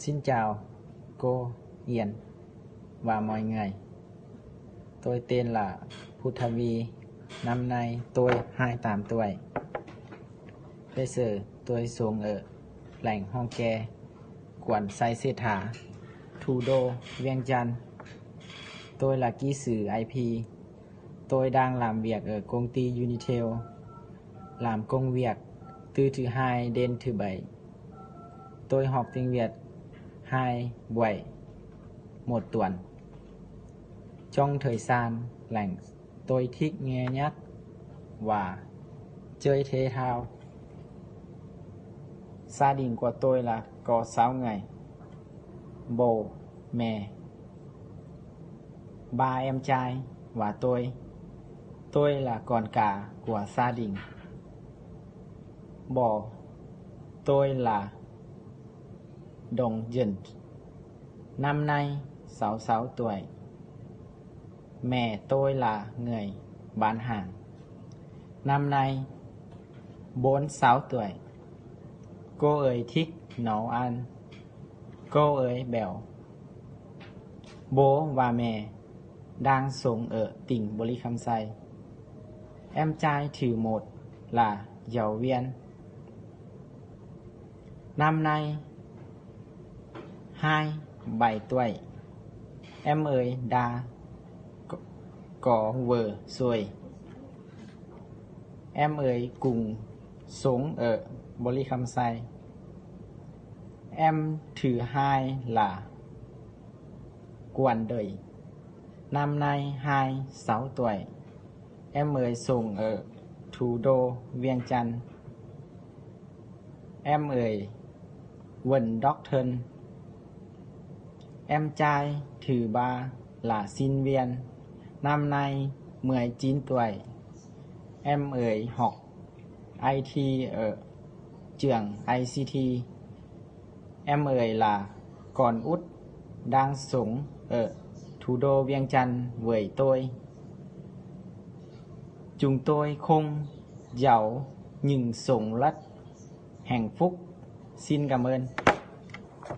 Xin chào cô Hiền và mọi người. Tôi tên là Puthavi. Năm nay tôi 28 tuổi. Bây giờ tôi sống ở làng Hong Ke, quận Sai Sê Thả, thủ đô Viêng Chăn. Tôi là kỹ sư IP. Tôi đang làm việc ở công ty Unitel, làm công việc từ thứ hai đến thứ bảy. Tôi học tiếng Việt 2 buổi một tuần. Trong thời gian rảnh, tôi thích nghe nhạc và chơi thể thao. Gia đình của tôi là có 6 người: bố, mẹ, 3 em trai và tôi. Tôi là con cả của gia đình. Bố tôi là Đồng Dần, năm nay 66 tuổi. Mẹ tôi là người bán hàng, năm nay 46 tuổi. Cô ấy thích nấu ăn, cô ấy béo. Bố và mẹ đang sống ở tỉnh Bô Lý Khăm Sai. Em trai thứ một là giáo viên, năm nay 27 tuổi. Em ấy đã có vợ rồi. Em ấy cùng sống ở Bô Lý Khăm Sai. Em thứ hai là Quản Đời, năm nay 26 tuổi. Em ấy sống ở thủ đô Viêng Chăn. Em ấy vẫn độc thân. Em trai thứ ba là sinh viên, năm nay 19 tuổi. Em ấy học IT ở trường ICT. Em ấy là con út đang sống ở thủ đô Viêng Chăn với tôi. Chúng tôi không giàu nhưng sống rất hạnh phúc. Xin cảm ơn.